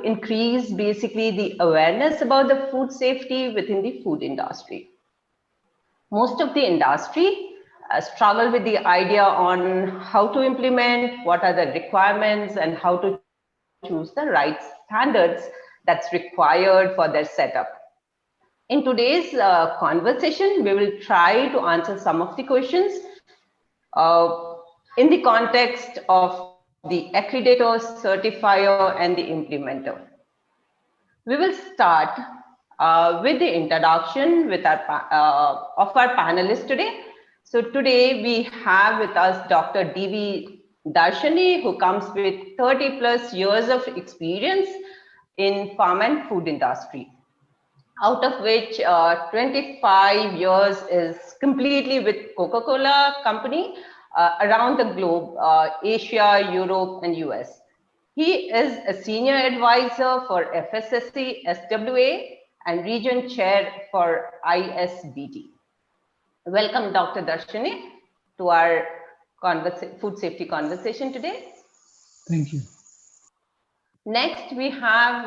increase basically the awareness about the food safety within the food industry. Most of the industry struggle with the idea on how to implement, what are the requirements, and how to choose the right standards that's required for their setup. In today's conversation, we will try to answer some of the questions in the context of the accreditor, certifier, and the implementer. We will start with the introduction with of our panelists today. So today we have with us Dr. D.V. Darshani, who comes with 30+ years of experience in farm and food industry, out of which 25 years is completely with Coca-Cola company around the globe, Asia, Europe, and US. He is a senior advisor for FSSC, SWA, and region chair for ISBT. Welcome, Dr. Darshani, to our food safety conversation today. Thank you. Next, we have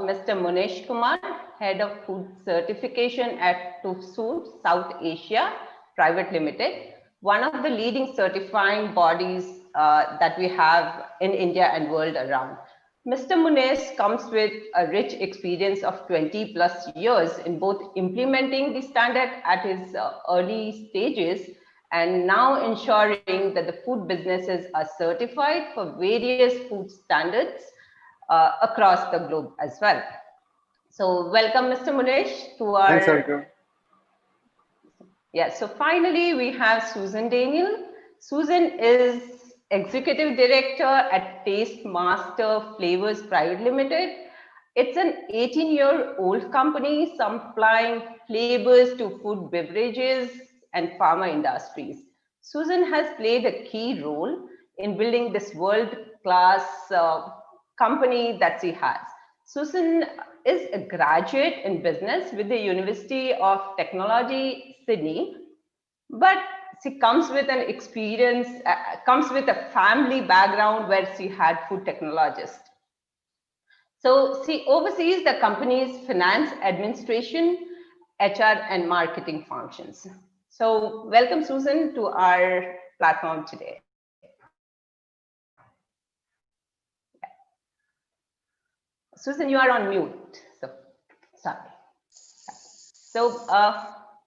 Mr. Munesh Kumar, Head of Food Certification at TUFSUD South Asia Private Limited, one of the leading certifying bodies that we have in India and world around. Mr. Munesh comes with a rich experience of 20+ years in both implementing the standard at his early stages and now ensuring that the food businesses are certified for various food standards across the globe as well. So welcome, Mr. Munesh, to our... Thanks, Sarika. Yeah, so finally we have Susan Daniel. Susan is Executive Director at Tastemaster Flavors Private Limited. It's an 18-year-old company supplying flavors to food, beverages, and pharma industries. Susan has played a key role in building this world-class company that she has. Susan is a graduate in business with the University of Technology, Sydney, but she comes with an experience, comes with a family background where she had food technologist. So she oversees the company's finance, administration, HR, and marketing functions. So welcome, Susan, to our platform today. Susan, you are on mute. So, sorry. So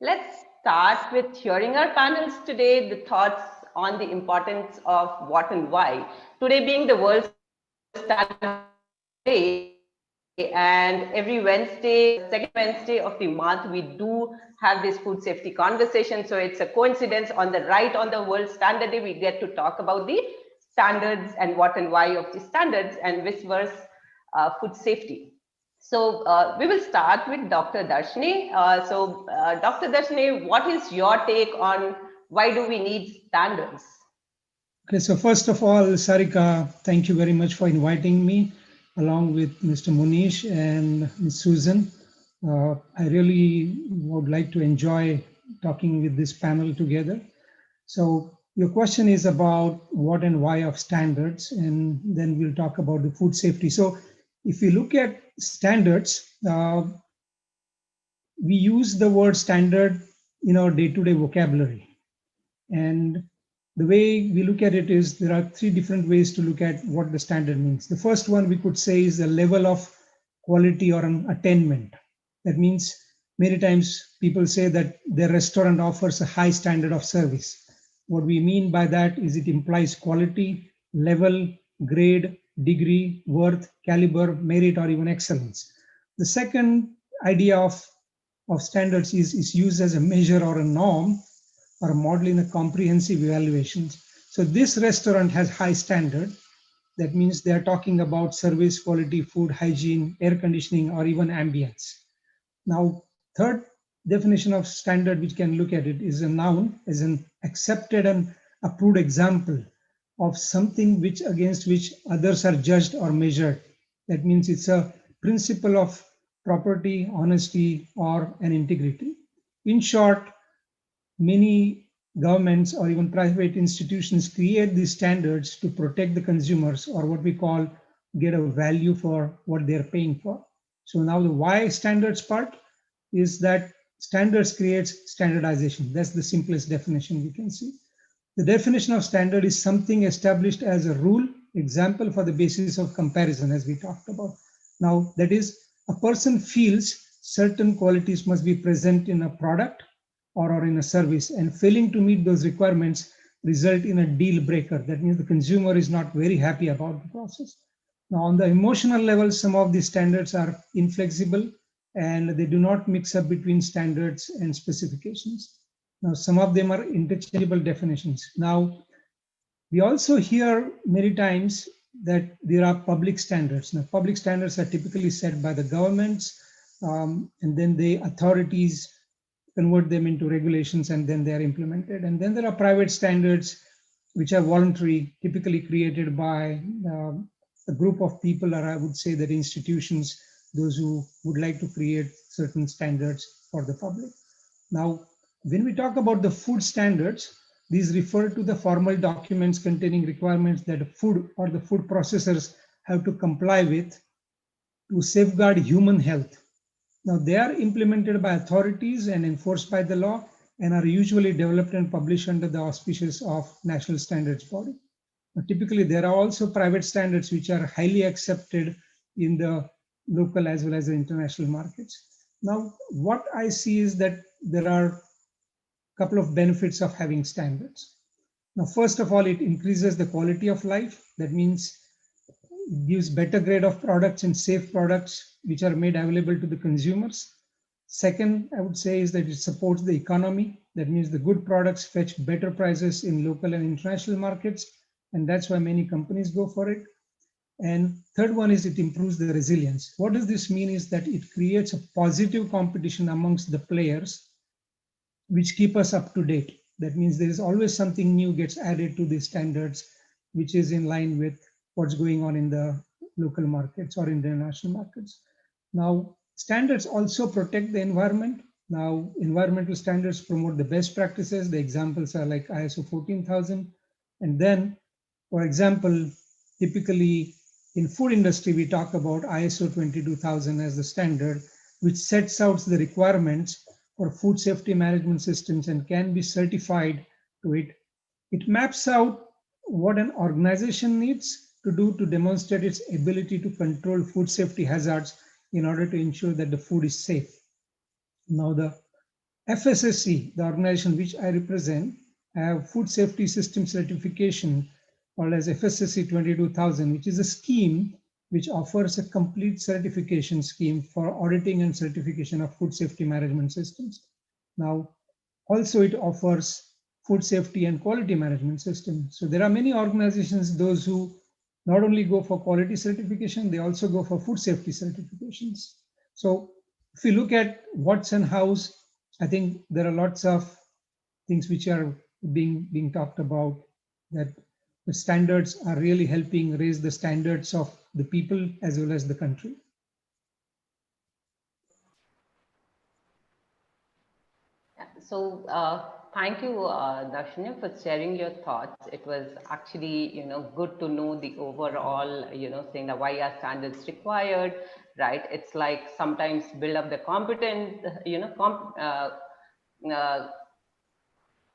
let's start with hearing our panels today, the thoughts on the importance of what and why. Today being the World Standard Day, and every Wednesday, second Wednesday of the month, we do have this food safety conversation. So it's a coincidence on the World Standard Day, we get to talk about the standards and what and why of the standards and vice versa. Food safety. So we will start with Dr. Darshani. Dr. Darshani, what is your take on why do we need standards? Okay, so first of all, Sarika, thank you very much for inviting me along with Mr. Munesh and Ms. Susan. I really would like to enjoy talking with this panel together. So your question is about what and why of standards, and then we'll talk about the food safety. So if you look at standards, we use the word standard in our day-to-day vocabulary. And the way we look at it is there are three different ways to look at what the standard means. The first one we could say is the level of quality or an attainment. That means many times people say that their restaurant offers a high standard of service. What we mean by that is it implies quality, level, grade, degree, worth, caliber, merit, or even excellence. The second idea of standards is used as a measure or a norm or a model in a comprehensive evaluation. So this restaurant has high standard. That means they are talking about service, quality, food, hygiene, air conditioning, or even ambience. Now, third definition of standard, which can look at it, is a noun, as an accepted and approved example of something against which others are judged or measured. That means it's a principle of property, honesty, or an integrity. In short, many governments or even private institutions create these standards to protect the consumers, or what we call get a value for what they're paying for. So now the why standards part is that standards creates standardization. That's the simplest definition we can see. The definition of standard is something established as a rule, example for the basis of comparison, as we talked about. Now, that is, a person feels certain qualities must be present in a product or in a service, and failing to meet those requirements result in a deal breaker. That means the consumer is not very happy about the process. Now, on the emotional level, some of these standards are inflexible and they do not mix up between standards and specifications. Now, some of them are interchangeable definitions. Now, we also hear many times that there are public standards. Now, public standards are typically set by the governments, and then the authorities convert them into regulations, and then they are implemented. And then there are private standards, which are voluntary, typically created by a group of people, or I would say that institutions, those who would like to create certain standards for the public. Now, when we talk about the food standards, these refer to the formal documents containing requirements that food or the food processors have to comply with to safeguard human health. Now, they are implemented by authorities and enforced by the law and are usually developed and published under the auspices of national standards body. Now, typically, there are also private standards which are highly accepted in the local as well as the international markets. Now, what I see is that there are a couple of benefits of having standards. Now, first of all, it increases the quality of life. That means it gives better grade of products and safe products which are made available to the consumers. Second, I would say is that it supports the economy. That means the good products fetch better prices in local and international markets, and that's why many companies go for it. And third one is it improves the resilience. What does this mean is that it creates a positive competition amongst the players which keep us up to date. That means there is always something new gets added to these standards, which is in line with what's going on in the local markets or international markets. Now, standards also protect the environment. Now, environmental standards promote the best practices. The examples are like ISO 14000. And then, for example, typically in food industry, we talk about ISO 22000 as the standard, which sets out the requirements for food safety management systems and can be certified to it. It maps out what an organization needs to do to demonstrate its ability to control food safety hazards in order to ensure that the food is safe. Now, the FSSC, the organization which I represent, have food safety system certification called as FSSC 22000, which is a scheme which offers a complete certification scheme for auditing and certification of food safety management systems. Now, also it offers food safety and quality management system. So there are many organizations, those who not only go for quality certification, they also go for food safety certifications. So if you look at what's and how's, I think there are lots of things which are being talked about, that the standards are really helping raise the standards of the people as well as the country. So thank you, Darshana, for sharing your thoughts. It was actually, good to know the overall, saying that why are standards required, right? It's like sometimes build up the competence, uh,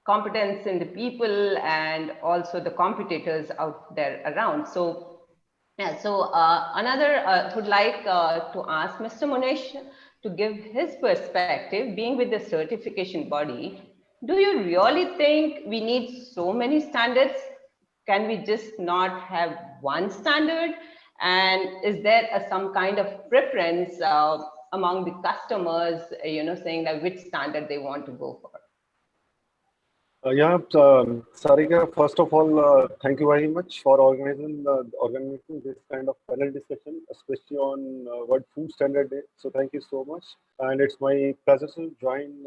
competence in the people and also the competitors out there around. So yeah, so another would like to ask Mr. Munish to give his perspective, being with the certification body. Do you really think we need so many standards? Can we just not have one standard? And is there some kind of preference among the customers, saying that which standard they want to go for? Sarika, first of all, thank you very much for organizing this kind of panel discussion, especially on World Food Standard Day. So thank you so much. And it's my pleasure to join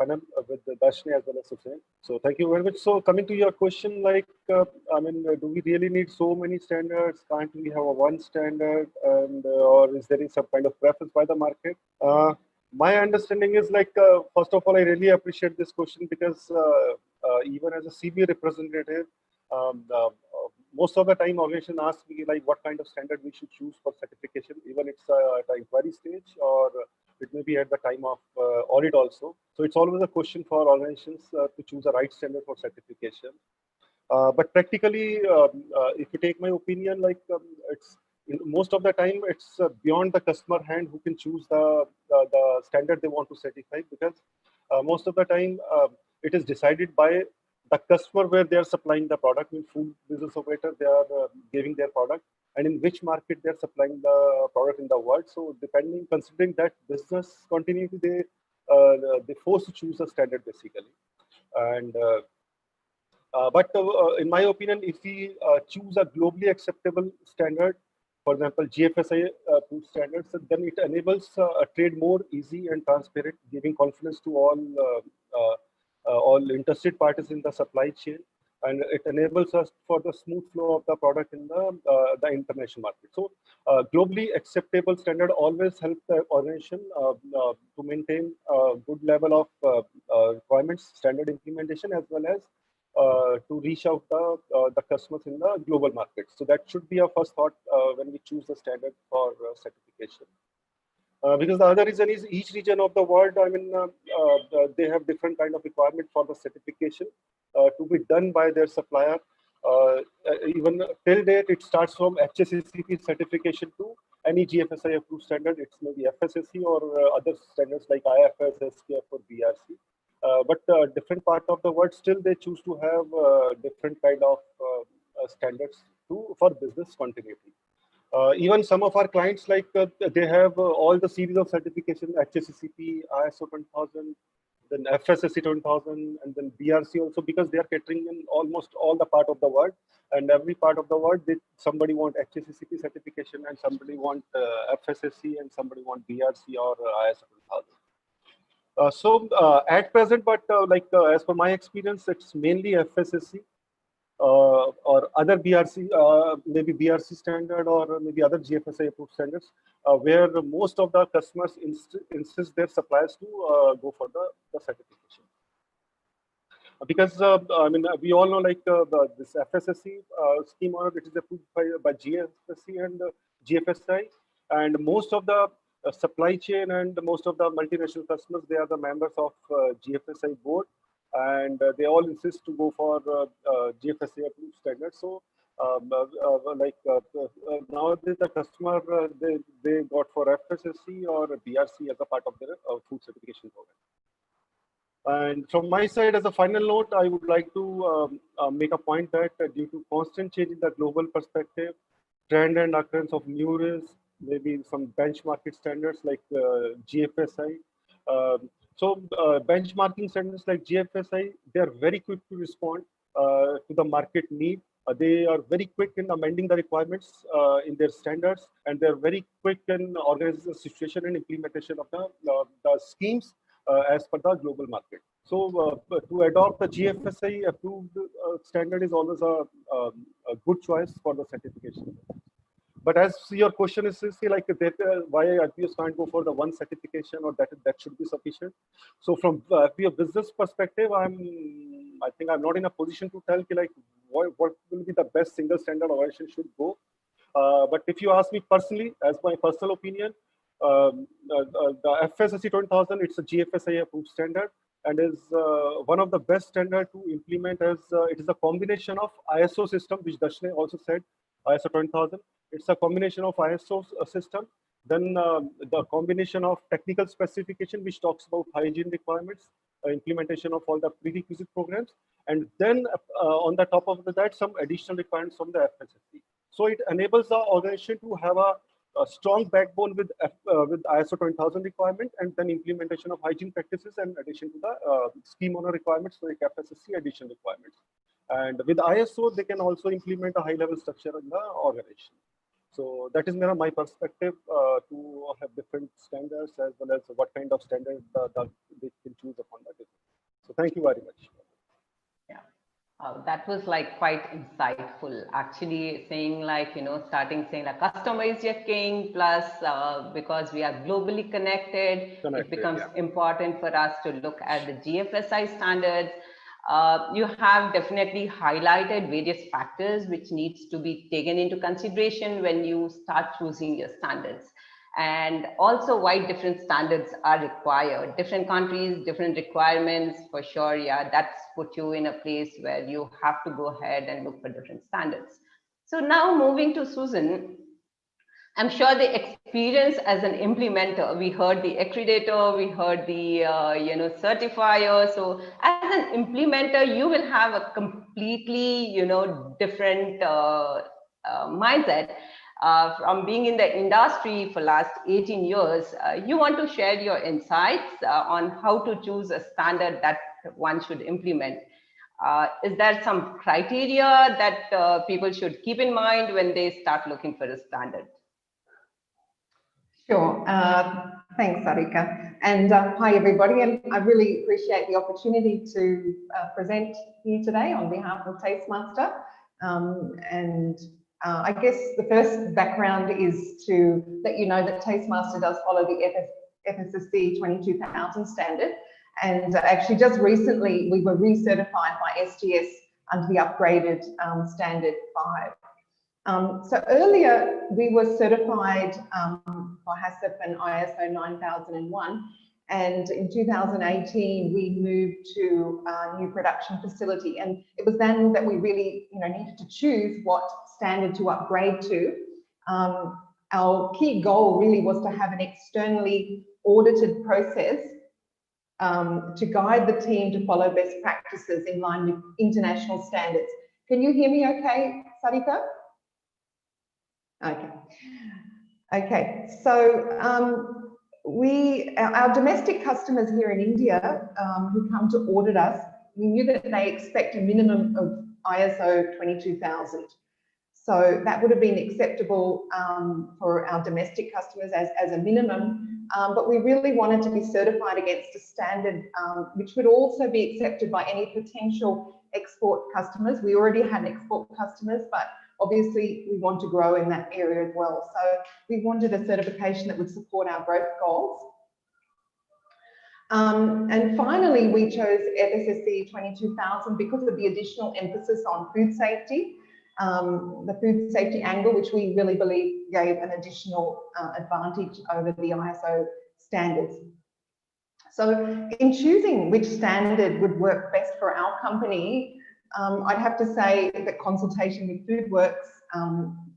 panel with Darshini as well as Sufyan. So thank you very much. So coming to your question, do we really need so many standards? Can't we have a one standard? And or is there some kind of preference by the market? My understanding is first of all, I really appreciate this question because even as a CB representative, most of the time organization asks me like what kind of standard we should choose for certification, even it's at the inquiry stage or it may be at the time of audit also. So it's always a question for organizations to choose the right standard for certification. But practically, if you take my opinion, like it's most of the time it's beyond the customer hand who can choose the standard they want to certify, because most of the time it is decided by the customer where they are supplying the product. In food business operator, they are giving their product, and in which market they are supplying the product in the world. So depending, considering that business continuity, they force to choose a standard basically. And but in my opinion, if we choose a globally acceptable standard, for example, GFSI approved standards, then it enables a trade more easy and transparent, giving confidence to all interested parties in the supply chain, and it enables us for the smooth flow of the product in the international market. So, globally acceptable standard always help the organization to maintain a good level of requirements, standard implementation, as well as to reach out the customers in the global market. So that should be our first thought when we choose the standard for certification. Because the other reason is each region of the world, I mean, they have different kind of requirement for the certification to be done by their supplier. Even till date, it starts from HACCP certification to any GFSI approved standard. It's maybe FSSC or other standards like IFS, SKF, or BRC. But different part of the world still they choose to have different kind of standards for business continuity. Even some of our clients, like they have all the series of certification, HACCP, ISO 20000, then FSSC 20000, and then BRC also, because they are catering in almost all the part of the world. And every part of the world, somebody want HACCP certification, and somebody want FSSC, and somebody want BRC or ISO 20000. At present, but as per my experience, it's mainly FSSC or other BRC, maybe BRC standard or maybe other GFSI approved standards, where most of the customers insist their suppliers to go for the certification. Because I mean, we all know like this FSSC scheme, or it is approved by GFSC and GFSI, and most of the supply chain and most of the multinational customers, they are the members of GFSI board, and they all insist to go for GFSI approved standards. So nowadays the customer they got for FSSC or BRC as a part of their food certification program. And from my side, as a final note, I would like to make a point that due to constant change in the global perspective, trend and occurrence of new risks, maybe some benchmarking standards like GFSI. Benchmarking standards like GFSI, they are very quick to respond to the market need. They are very quick in amending the requirements in their standards, and they're very quick in organizing the situation and implementation of the schemes as per the global market. So to adopt the GFSI approved standard is always a good choice for the certification. But as your question is, like why IPOs can't go for the one certification, or that should be sufficient. So from IPO business perspective, I think I'm not in a position to tell like what will be the best single standard organization should go. But if you ask me personally, as my personal opinion, the FSSC 20000, it's a GFSI approved standard, and is one of the best standard to implement, as it is a combination of ISO system, which Darshni also said, ISO 20000. It's a combination of ISO system, then the combination of technical specification, which talks about hygiene requirements, implementation of all the prerequisite programs, and then on the top of that, some additional requirements from the FSSC. So it enables the organization to have a strong backbone with ISO 20000 requirement, and then implementation of hygiene practices, and addition to the scheme owner requirements like FSSC additional requirements. And with ISO, they can also implement a high-level structure in the organization. So that is my perspective to have different standards, as well as what kind of standard they can choose upon that. So thank you very much. Yeah, that was like quite insightful. Actually, saying like, starting saying like customer is your king, plus because we are globally connected, it becomes important for us to look at the GFSI standards. You have definitely highlighted various factors which needs to be taken into consideration when you start choosing your standards, and also why different standards are required. Different countries, different requirements, for sure. Yeah, that's put you in a place where you have to go ahead and look for different standards. So now moving to Susan, I'm sure the experience as an implementer, we heard the accreditor, we heard the certifier. So as an implementer, you will have a completely different mindset. From being in the industry for last 18 years, you want to share your insights on how to choose a standard that one should implement. Is there some criteria that people should keep in mind when they start looking for a standard? Sure. Thanks, Sarika. And hi, everybody. And I really appreciate the opportunity to present here today on behalf of Tastemaster. I guess the first background is to let you know that Tastemaster does follow the FSSC 22000 standard. And actually just recently, we were recertified by SGS under the upgraded standard 5. So earlier we were certified for HACCP and ISO 9001, and in 2018 we moved to a new production facility, and it was then that we really needed to choose what standard to upgrade to. Our key goal really was to have an externally audited process to guide the team to follow best practices in line with international standards. Can you hear me okay, Sarika? Okay. So our domestic customers here in India who come to audit us, we knew that they expect a minimum of ISO 22000. So that would have been acceptable for our domestic customers as a minimum, but we really wanted to be certified against a standard which would also be accepted by any potential export customers. We already had export customers, but obviously we want to grow in that area as well. So we wanted a certification that would support our growth goals. And finally, we chose FSSC 22000 because of the additional emphasis on food safety, the food safety angle, which we really believe gave an additional advantage over the ISO standards. So in choosing which standard would work best for our company, I'd have to say that consultation with FoodWorks,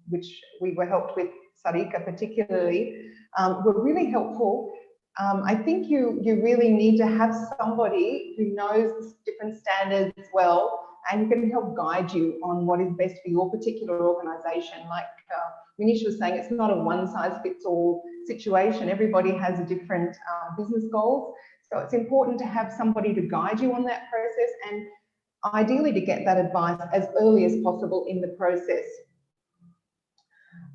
which we were helped with, Sarika particularly, were really helpful. I think you really need to have somebody who knows different standards well and can help guide you on what is best for your particular organisation. Like Munish was saying, it's not a one-size-fits-all situation. Everybody has a different business goals. So it's important to have somebody to guide you on that process, and ideally to get that advice as early as possible in the process.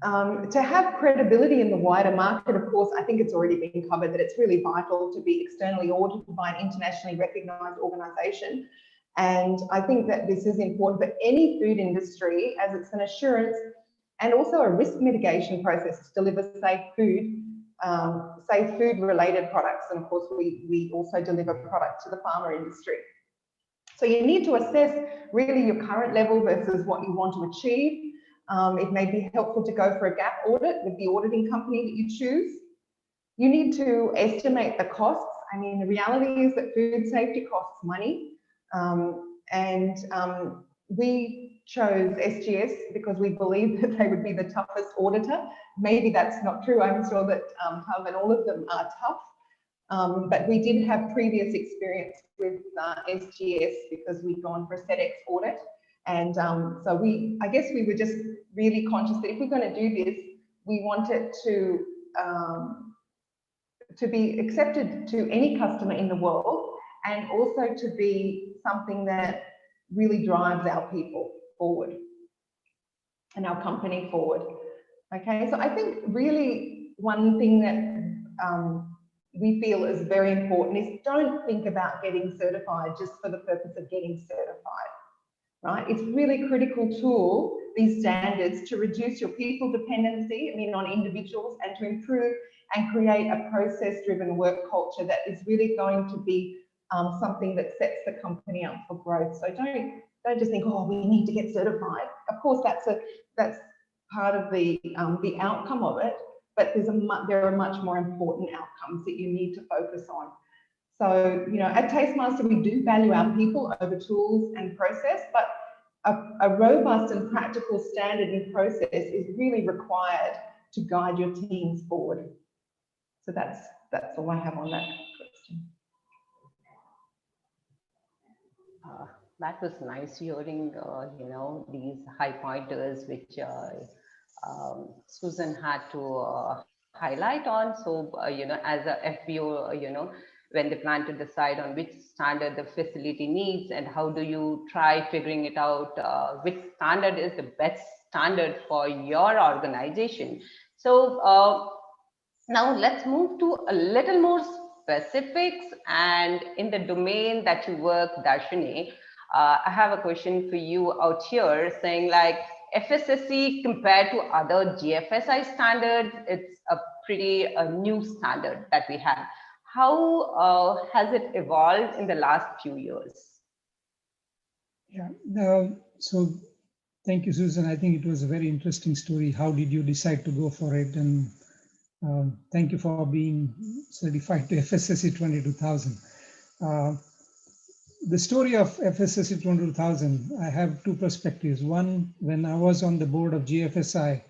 To have credibility in the wider market, of course, I think it's already been covered that it's really vital to be externally audited by an internationally recognised organisation. And I think that this is important for any food industry, as it's an assurance and also a risk mitigation process to deliver safe food-related products. And of course, we also deliver products to the pharma industry. So you need to assess really your current level versus what you want to achieve. It may be helpful to go for a gap audit with the auditing company that you choose. You need to estimate the costs. I mean, the reality is that food safety costs money. We chose SGS because we believe that they would be the toughest auditor. Maybe that's not true. I'm sure that Hub and all of them are tough. But we did have previous experience with SGS because we'd gone for a SEDEX audit. And so I guess we were just really conscious that if we're going to do this, we want it to be accepted to any customer in the world, and also to be something that really drives our people forward and our company forward. Okay, so I think really one thing that we feel is very important is don't think about getting certified just for the purpose of getting certified, right? It's really a critical tool, these standards, to reduce your people dependency, on individuals, and to improve and create a process-driven work culture that is really going to be something that sets the company up for growth. So don't just think, oh, we need to get certified. Of course, that's part of the outcome of it, but there are much more important outcomes that you need to focus on. So, you know, at Tastemaster, we do value our people over tools and process, but a robust and practical standard and process is really required to guide your teams forward. So that's all I have on that question. That was nice hearing, you know, these high pointers which Susan had to highlight on. So, you know, as a FBO, you know, when they plan to decide on which standard the facility needs and how do you try figuring it out, which standard is the best standard for your organization. So now let's move to a little more specifics, and in the domain that you work, Darshini, I have a question for you out here saying like FSSC compared to other GFSI standards, it's a pretty new standard that we have. How has it evolved in the last few years? Yeah, so thank you, Susan. I think it was a very interesting story. How did you decide to go for it? And thank you for being certified to FSSC 22000. The story of FSSC 22000, I have two perspectives. One, when I was on the board of GFSI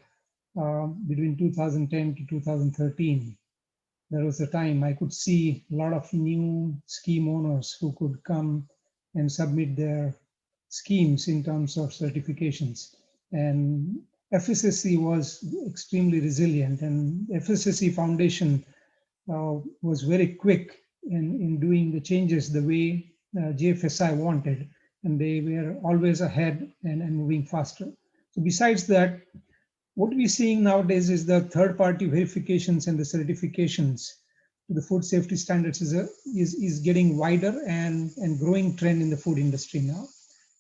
between 2010 to 2013, there was a time I could see a lot of new scheme owners who could come and submit their schemes in terms of certifications. And FSSC was extremely resilient, and FSSC Foundation was very quick in doing the changes the way GFSI wanted, and they were always ahead and moving faster. So besides that, what we're seeing nowadays is the third-party verifications and the certifications to the food safety standards is getting wider and growing trend in the food industry now.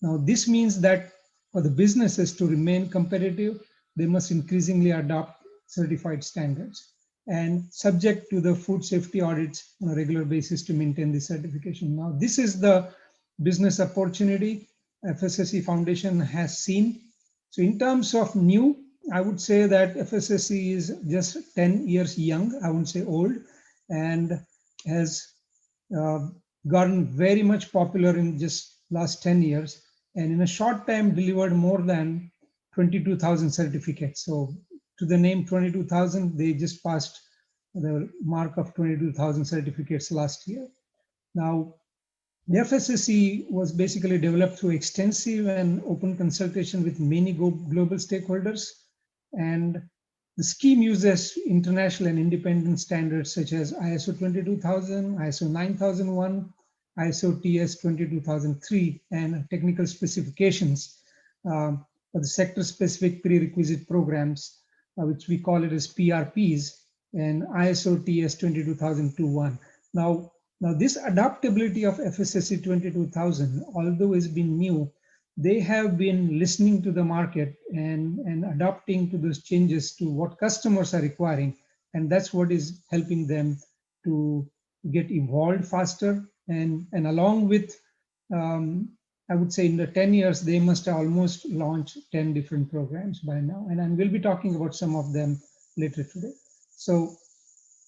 Now, this means that for the businesses to remain competitive, they must increasingly adopt certified standards and subject to the food safety audits on a regular basis to maintain the certification. Now, this is the business opportunity FSSC Foundation has seen. So in terms of new, I would say that FSSC is just 10 years young, I wouldn't say old, and has gotten very much popular in just last 10 years. And in a short time delivered more than 22,000 certificates. So to the name 22,000, they just passed the mark of 22,000 certificates last year. Now, the FSSC was basically developed through extensive and open consultation with many global stakeholders. And the scheme uses international and independent standards such as ISO 22000, ISO 9001, ISO TS 22003, and technical specifications for the sector-specific prerequisite programs, which we call it as PRPs, and ISO TS 22001. Now this adaptability of FSSC 22000, although it's been new, they have been listening to the market and adapting to those changes to what customers are requiring. And that's what is helping them to get evolved faster. And along with, I would say in the 10 years, they must have almost launched 10 different programs by now. And we'll be talking about some of them later today. So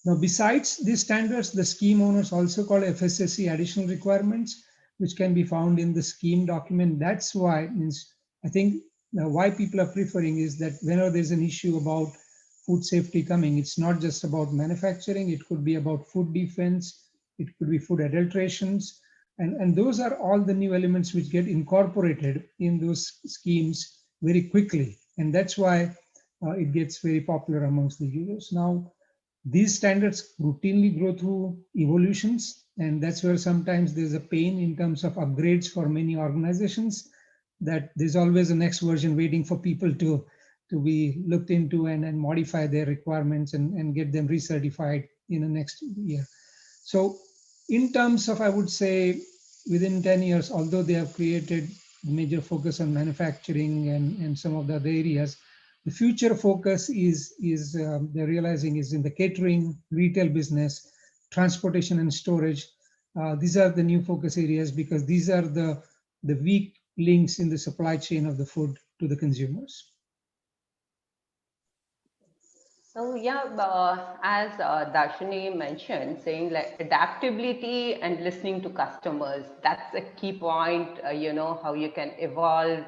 now, besides these standards, the scheme owners also call FSSC additional requirements, which can be found in the scheme document. That's why, I think why people are preferring is that whenever there's an issue about food safety coming, it's not just about manufacturing, it could be about food defense, it could be food adulterations, and those are all the new elements which get incorporated in those schemes very quickly. And that's why it gets very popular amongst the users. Now, these standards routinely go through evolutions, and that's where sometimes there's a pain in terms of upgrades for many organizations, that there's always a next version waiting for people to be looked into and modify their requirements and get them recertified in the next year. So in terms of, I would say, within 10 years, although they have created major focus on manufacturing and some of the other areas, the future focus is they're realizing is in the catering, retail business, transportation and storage, These are the new focus areas because these are the weak links in the supply chain of the food to the consumers. So yeah, as Darshini mentioned, saying like adaptability and listening to customers, that's a key point, how you can evolve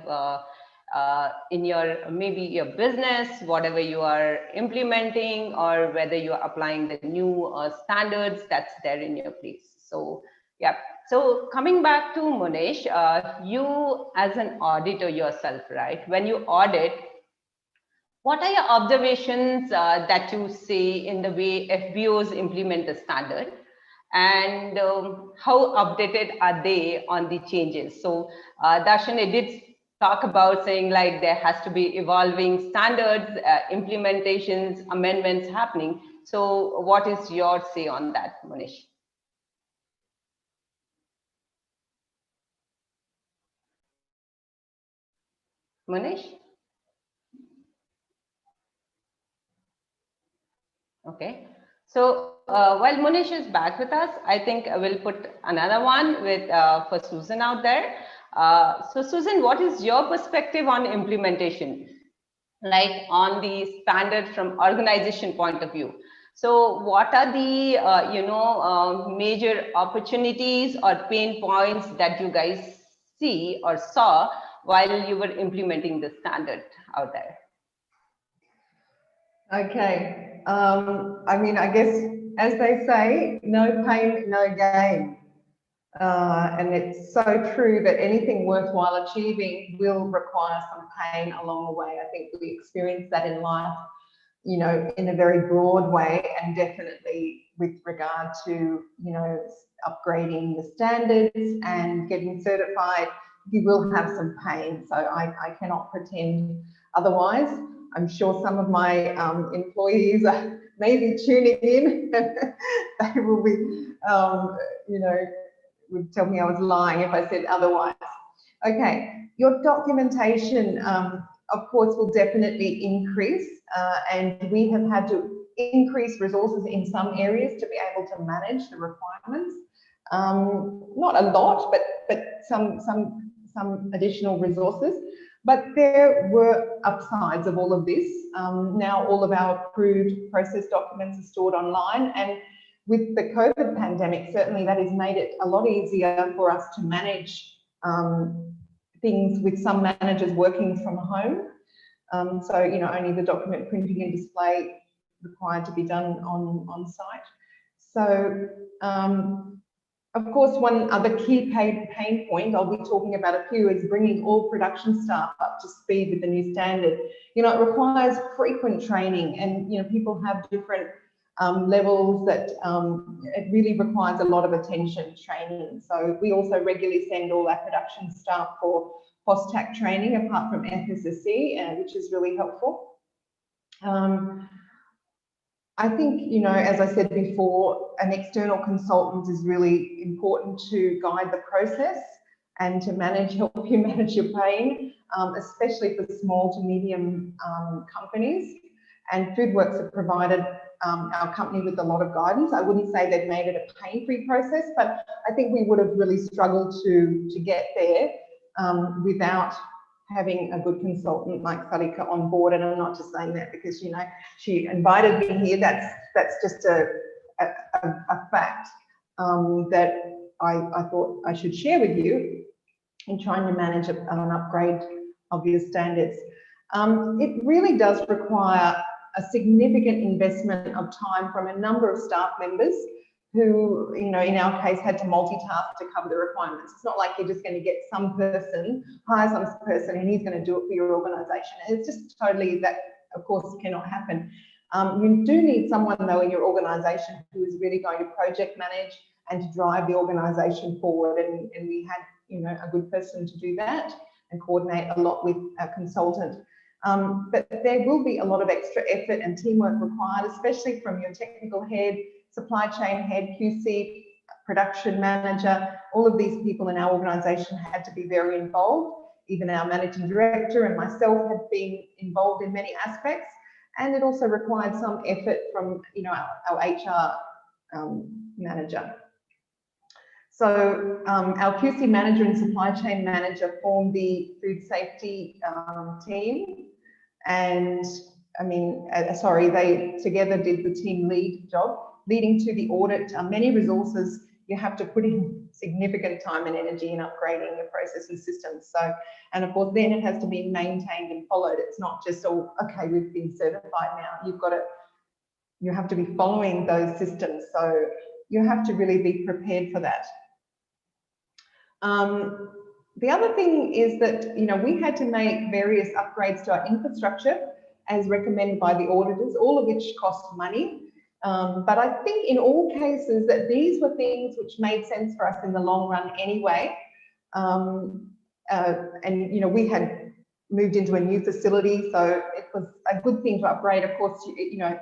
in your, maybe your business, whatever you are implementing, or whether you are applying the new standards that's there in your place. So yeah, so coming back to Munish, you as an auditor yourself, right? When you audit, what are your observations that you see in the way FBOs implement the standard, and how updated are they on the changes? So Darshini did talk about saying like there has to be evolving standards, implementations, amendments happening. So what is your say on that, Munish? Munish? Okay. So while Munish is back with us, I think we'll put another one with for Susan out there. So Susan, what is your perspective on implementation, like on the standard from organization point of view? So what are the major opportunities or pain points that you guys see or saw while you were implementing the standard out there? Okay. I mean, I guess, as they say, no pain, no gain. And it's so true that anything worthwhile achieving will require some pain along the way. I think we experience that in life, in a very broad way, and definitely with regard to, upgrading the standards and getting certified, you will have some pain. So I cannot pretend otherwise. I'm sure some of my employees may be tuning in. They will be, would tell me I was lying if I said otherwise. Okay, your documentation, of course, will definitely increase, and we have had to increase resources in some areas to be able to manage the requirements. Not a lot, but some additional resources. But there were upsides of all of this. Now all of our approved process documents are stored online, and with the COVID pandemic, certainly that has made it a lot easier for us to manage things with some managers working from home. So, only the document printing and display required to be done on site. So, of course, one other key pain point, I'll be talking about a few, is bringing all production staff up to speed with the new standard. It requires frequent training, and, people have different levels that it really requires a lot of attention training. So we also regularly send all our production staff for POSTAC training apart from FSSC, which is really helpful. I think, as I said before, an external consultant is really important to guide the process and to help you manage your pain, especially for small to medium companies. And FoodWorks have provided our company with a lot of guidance. I wouldn't say they've made it a pain-free process, but I think we would have really struggled to get there without having a good consultant like Sarika on board. And I'm not just saying that because, she invited me here. That's just a fact that I thought I should share with you in trying to manage an upgrade of your standards. It really does require a significant investment of time from a number of staff members who, in our case, had to multitask to cover the requirements. It's not like you're just going to get some person, hire some person, and he's going to do it for your organisation. It's just totally that, of course, cannot happen. You do need someone, though, in your organisation who is really going to project manage and to drive the organisation forward. And we had, a good person to do that and coordinate a lot with a consultant. But there will be a lot of extra effort and teamwork required, especially from your technical head, supply chain head, QC, production manager. All of these people in our organisation had to be very involved. Even our managing director and myself have been involved in many aspects. And it also required some effort from, our HR manager. So our QC manager and supply chain manager formed the food safety team, and I mean, sorry, they together did the team lead job, leading to the audit. Many resources, you have to put in significant time and energy in upgrading your processes systems. So, and of course, then it has to be maintained and followed. It's not just, oh, okay, we've been certified now. You have to be following those systems. So you have to really be prepared for that. The other thing is that, you know, we had to make various upgrades to our infrastructure as recommended by the auditors, all of which cost money. But I think in all cases that these were things which made sense for us in the long run anyway. And, you know, we had moved into a new facility, so it was a good thing to upgrade. Of course, you know,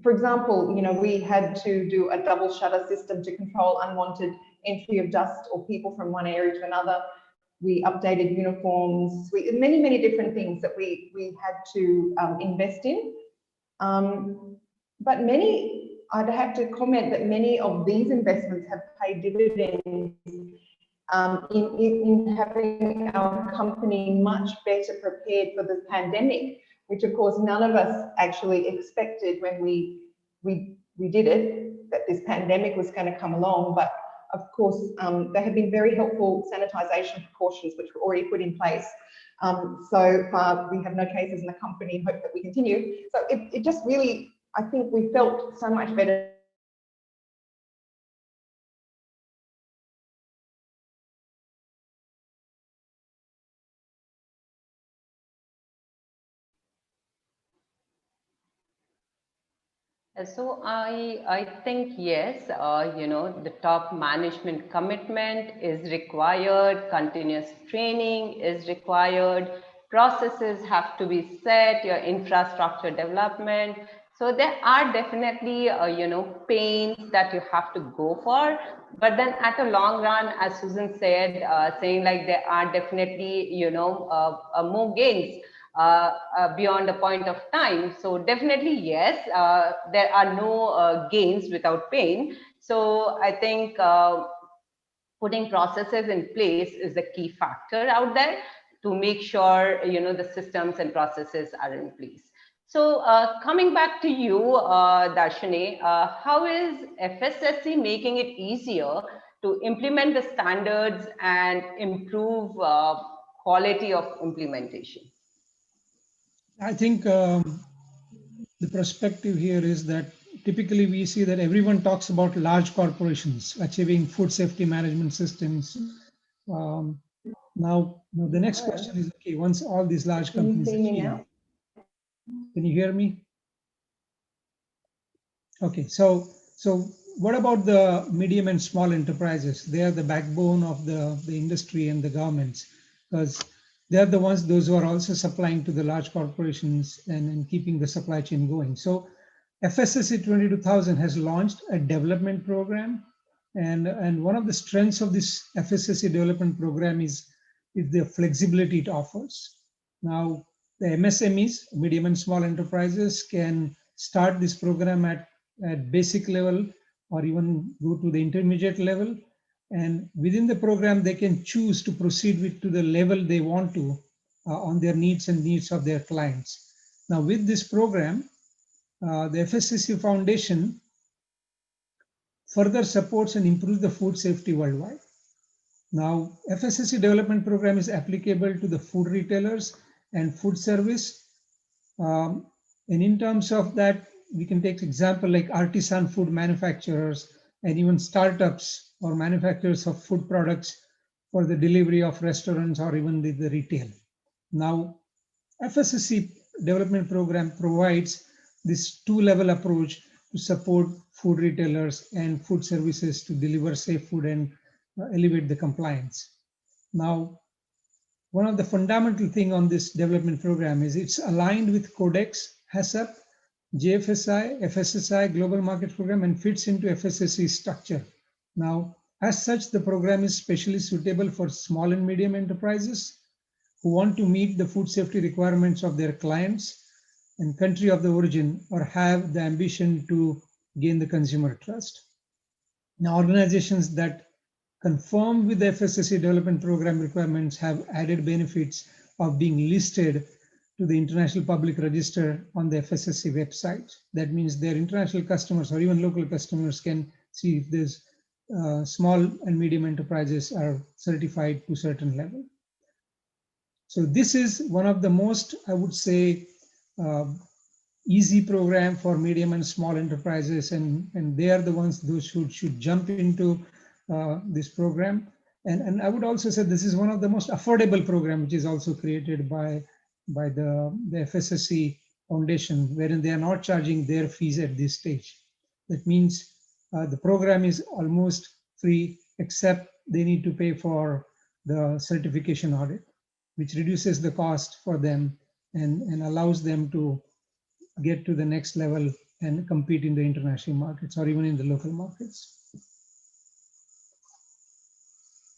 for example, you know, we had to do a double shutter system to control unwanted entry of dust or people from one area to another. We updated uniforms, many different things that we had to invest in. But I'd have to comment that many of these investments have paid dividends in having our company much better prepared for the pandemic, which of course none of us actually expected when we did it, that this pandemic was going to come along. But of course, there have been very helpful sanitisation precautions which were already put in place. So far, we have no cases in the company and hope that we continue. So it just really, I think we felt so much better. So I think yes, you know, the top management commitment is required, continuous training is required, processes have to be set, your infrastructure development. So there are definitely, you know, pains that you have to go for, but then at the long run, as Susan said, saying like there are definitely, you know, more gains. Beyond a point of time. So definitely, yes, there are no gains without pain. So I think putting processes in place is the key factor out there to make sure, you know, the systems and processes are in place. So coming back to you, Darshini, how is FSSC making it easier to implement the standards and improve quality of implementation? I think the perspective here is that typically we see that everyone talks about large corporations achieving food safety management systems. Now the next question is, okay, once all these large companies achieve, can you hear me? Okay, so what about the medium and small enterprises? They are the backbone of the industry and the governments, because they are the ones, those who are also supplying to the large corporations and keeping the supply chain going. So FSSC 22000 has launched a development program, and one of the strengths of this FSSC development program is the flexibility it offers. Now, the MSMEs, medium and small enterprises, can start this program at basic level or even go to the intermediate level. And within the program, they can choose to proceed to the level they want to on their needs and needs of their clients. Now, with this program, the FSSC Foundation further supports and improves the food safety worldwide. Now, FSSC development program is applicable to the food retailers and food service. And in terms of that, we can take example like artisan food manufacturers and even startups or manufacturers of food products for the delivery of restaurants or even the retail. Now, FSSC development program provides this two-level approach to support food retailers and food services to deliver safe food and elevate the compliance. Now, one of the fundamental thing on this development program is it's aligned with Codex, HACCP, JFSI, FSSI, Global Market Program, and fits into FSSC structure. Now, as such, the program is specially suitable for small and medium enterprises who want to meet the food safety requirements of their clients and country of the origin, or have the ambition to gain the consumer trust. Now, organizations that conform with the FSSC development program requirements have added benefits of being listed to the International Public Register on the FSSC website. That means their international customers or even local customers can see if these small and medium enterprises are certified to a certain level. So this is one of the most, I would say, easy program for medium and small enterprises, and they are the ones those who should jump into this program. And I would also say this is one of the most affordable program, which is also created by the FSSC Foundation, wherein they are not charging their fees at this stage. That means the program is almost free, except they need to pay for the certification audit, which reduces the cost for them and allows them to get to the next level and compete in the international markets or even in the local markets.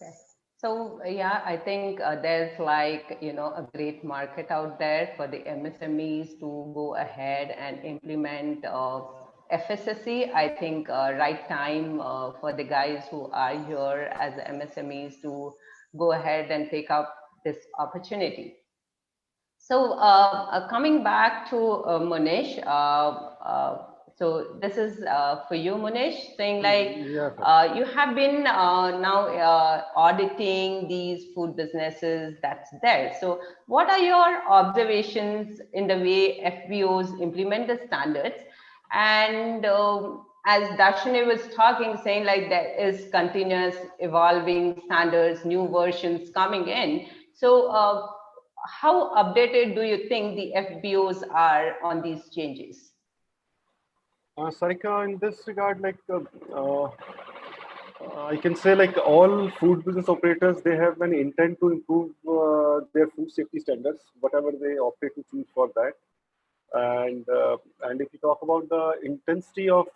Okay. So yeah, I think there's like, a great market out there for the MSMEs to go ahead and implement FSSC. I think right time for the guys who are here as MSMEs to go ahead and take up this opportunity. So coming back to Munish, so this is for you, Munish, saying like Yeah. you have been now auditing these food businesses that's there. So what are your observations in the way FBOs implement the standards? And as Darshini was talking, saying like there is continuous evolving standards, new versions coming in. So how updated do you think the FBOs are on these changes? Sarika, in this regard, I can say like all food business operators, they have an intent to improve their food safety standards, whatever they operate to choose for that. And if you talk about the intensity of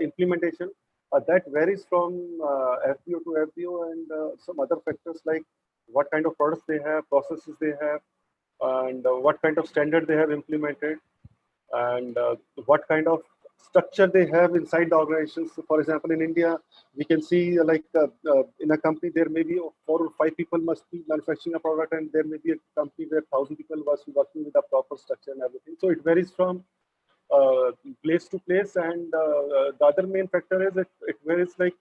implementation, that varies from FBO to FBO and some other factors like what kind of products they have, processes they have, and what kind of standard they have implemented, and what kind of structure they have inside the organizations. So for example, in India, we can see in a company there may be 4 or 5 people must be manufacturing a product, and there may be a company where 1,000 people must be working with a proper structure and everything. So it varies from place to place, and the other main factor is it varies like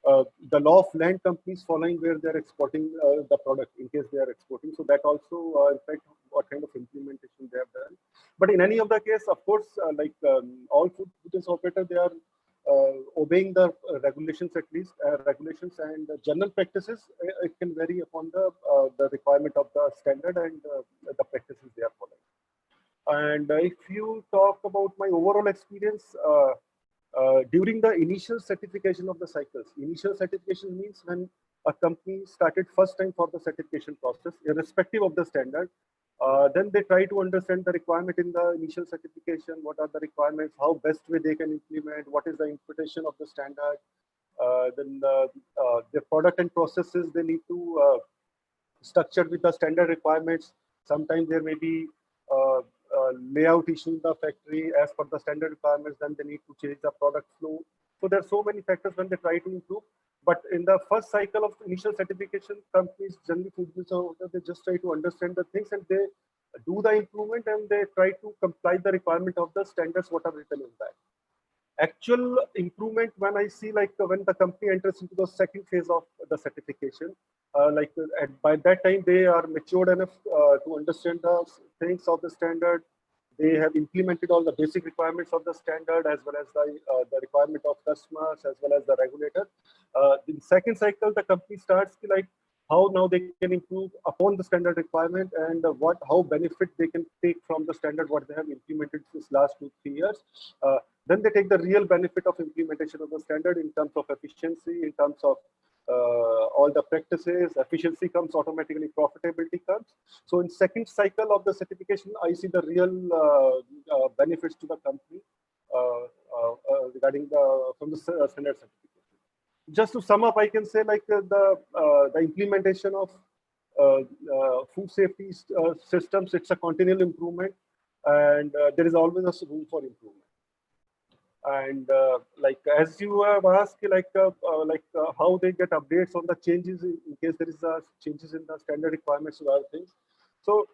the law of land companies following where they're exporting the product in case they are exporting. So that also affects what kind of implementation they have done. But in any of the case, of course, all food business operators, they are obeying the regulations, at least regulations and general practices. It can vary upon the requirement of the standard and the practices they are following. And if you talk about my overall experience, during the initial certification of the cycles, initial certification means when a company started first time for the certification process, irrespective of the standard, then they try to understand the requirement in the initial certification, what are the requirements, how best way they can implement, what is the interpretation of the standard, then the product and processes they need to structure with the standard requirements. Sometimes there may be layout issue in the factory as per the standard requirements, then they need to change the product flow. So there are so many factors when they try to improve. But in the first cycle of initial certification, companies, generally food business, they just try to understand the things and they do the improvement and they try to comply the requirement of the standards what are written in that. Actual improvement when I see like when the company enters into the second phase of the certification, by that time they are matured enough to understand the things of the standard. They have implemented all the basic requirements of the standard as well as the requirement of customers as well as the regulator. In second cycle, the company starts like how now they can improve upon the standard requirement and how benefit they can take from the standard what they have implemented since last 2-3 years. Then they take the real benefit of implementation of the standard in terms of efficiency, in terms of all the practices. Efficiency comes automatically, profitability comes. So in second cycle of the certification, I see the real benefits to the company regarding from the standard certification. Just to sum up, I can say like the implementation of food safety systems, it's a continual improvement, and there is always a room for improvement. And like as you have asked, how they get updates on the changes in case there is changes in the standard requirements or other things. So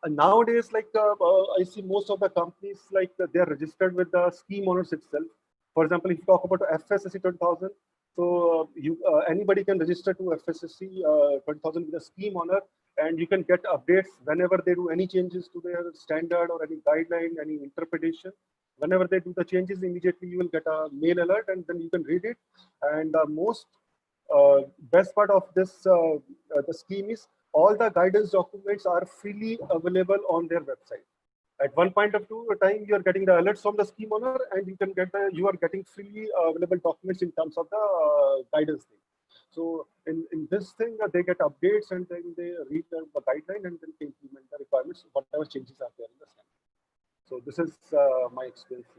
nowadays, I see most of the companies they are registered with the scheme owners itself. For example, if you talk about FSSC 20,000, so anybody can register to FSSC 20,000 with a scheme owner, and you can get updates whenever they do any changes to their standard or any guideline, any interpretation. Whenever they do the changes, immediately you will get a mail alert, and then you can read it. And the most best part of this the scheme is all the guidance documents are freely available on their website. At one point of time, you are getting the alerts from the scheme owner, and you can get you are getting freely available documents in terms of the guidance thing. So in this thing, they get updates, and then they read the guideline, and then they implement the requirements, whatever changes are there in the standard. So this is my experience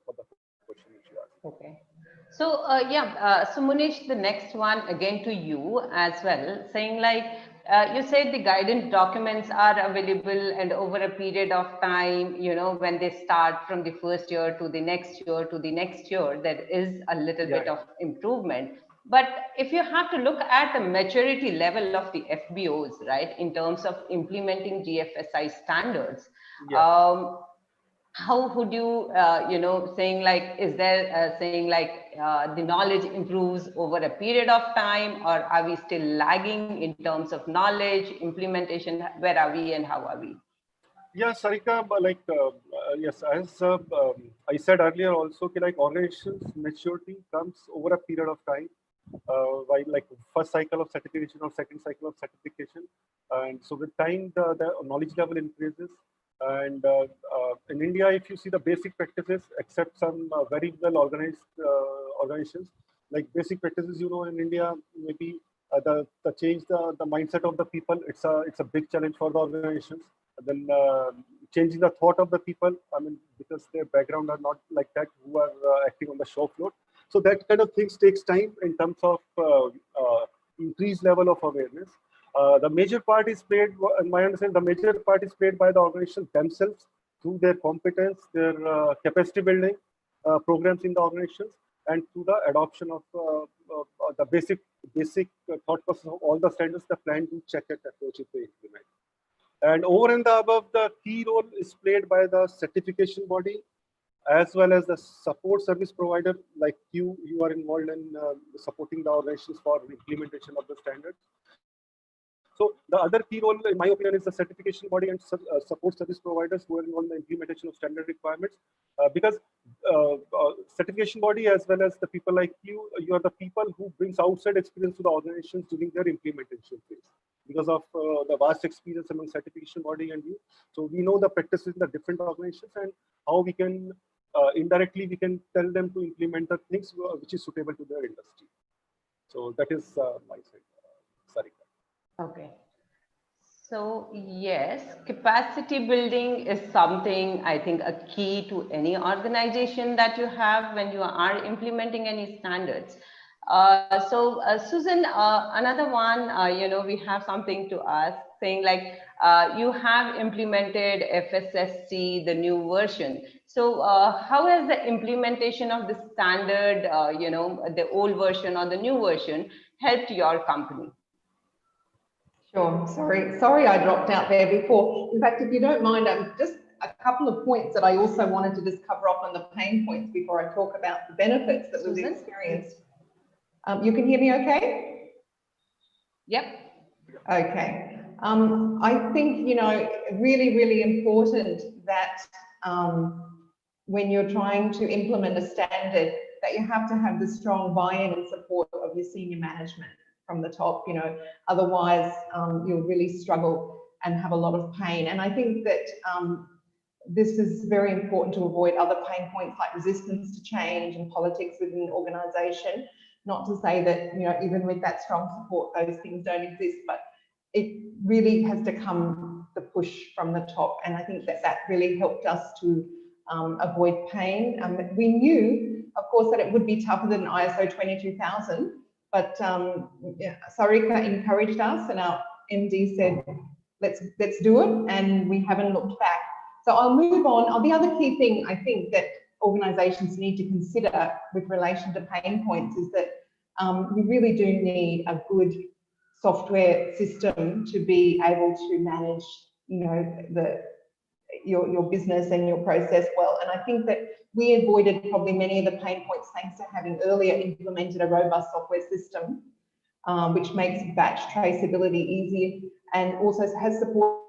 for the question which you asked. Okay. So so Munish, the next one again to you as well, saying like you said the guidance documents are available and over a period of time, you know, when they start from the first year to the next year to the next year, there is a little bit of improvement. But if you have to look at the maturity level of the FBOs, right, in terms of implementing GFSI standards, how would you, saying like, is there saying like the knowledge improves over a period of time, or are we still lagging in terms of knowledge, implementation? Where are we and how are we? Yeah, Sarika, but yes, as I said earlier also, like organizations maturity comes over a period of time, while like first cycle of certification or second cycle of certification. And so with time, the knowledge level increases. And in India, if you see the basic practices, except some very well organized organizations, like basic practices, you know, in India, maybe the change the mindset of the people, it's a big challenge for the organizations. Then changing the thought of the people, I mean, because their background are not like that, who are acting on the shop floor. So that kind of things takes time in terms of increased level of awareness. The major part is played, in my understanding, the major part is played by the organization themselves through their competence, their capacity building programs in the organizations, and through the adoption of the basic thought process of all the standards, the plan to check it approach it to implement. And over and above, the key role is played by the certification body, as well as the support service provider like you are involved in supporting the organizations for implementation of the standards. So the other key role, in my opinion, is the certification body and support service providers who are involved in the implementation of standard requirements. Because certification body, as well as the people like you are the people who brings outside experience to the organizations during their implementation phase. Because of the vast experience among certification body and you, so we know the practices in the different organizations and how we can indirectly we can tell them to implement the things which is suitable to their industry. So that is my side, Sarika. Okay. So yes, capacity building is something I think a key to any organization that you have when you are implementing any standards. Susan, another one, we have something to ask, saying like you have implemented FSSC, the new version. So how has the implementation of the standard, the old version or the new version helped your company? Sure. Sorry, I dropped out there before. In fact, if you don't mind, just a couple of points that I also wanted to just cover off on the pain points before I talk about the benefits that we've experienced. You can hear me okay? Yep. Okay. I think, really, really important that when you're trying to implement a standard, that you have to have the strong buy-in and support of your senior management from the top, otherwise you'll really struggle and have a lot of pain. And I think that this is very important to avoid other pain points like resistance to change and politics within an organization. Not to say that, even with that strong support, those things don't exist, but it really has to come the push from the top. And I think that really helped us to avoid pain. We knew, of course, that it would be tougher than ISO 22000, but Sarika encouraged us and our MD said, let's do it, and we haven't looked back. So I'll move on. The other key thing I think that organisations need to consider with relation to pain points is that you really do need a good software system to be able to manage, you know, your business and your process well. And I think that we avoided probably many of the pain points thanks to having earlier implemented a robust software system, which makes batch traceability easier and also has support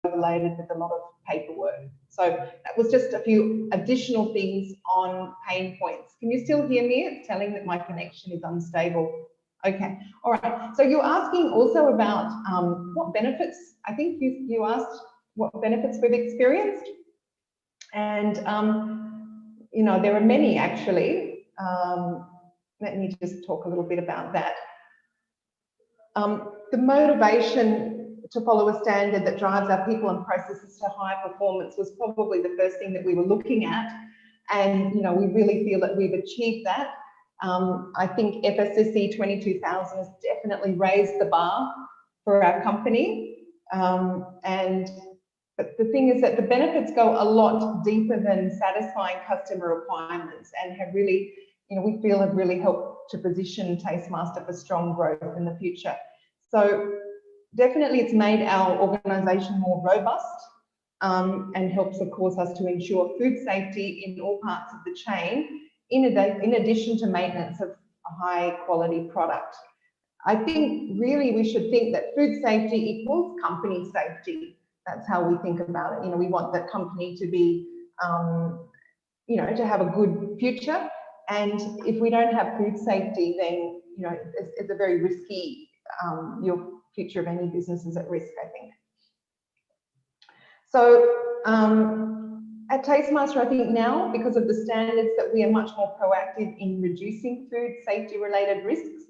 related with a lot of paperwork. So that was just a few additional things on pain points. Can you still hear me? It's telling that my connection is unstable. Okay, all right. So you're asking also about what benefits, I think you asked what benefits we've experienced. And, you know, there are many actually. Let me just talk a little bit about that. The motivation to follow a standard that drives our people and processes to high performance was probably the first thing that we were looking at. And, you know, we really feel that we've achieved that. I think FSSC 22000 has definitely raised the bar for our company. But the thing is that the benefits go a lot deeper than satisfying customer requirements and have really, you know, we feel have really helped to position Tastemaster for strong growth in the future. So definitely it's made our organisation more robust and helps, of course, us to ensure food safety in all parts of the chain, in addition to maintenance of a high quality product. I think really we should think that food safety equals company safety. That's how we think about it. You know, we want the company to be, you know, to have a good future. And if we don't have food safety, then, you know, it's a very risky, your future of any business is at risk, I think. So at Tastemaster, I think now, because of the standards, that we are much more proactive in reducing food safety related risks.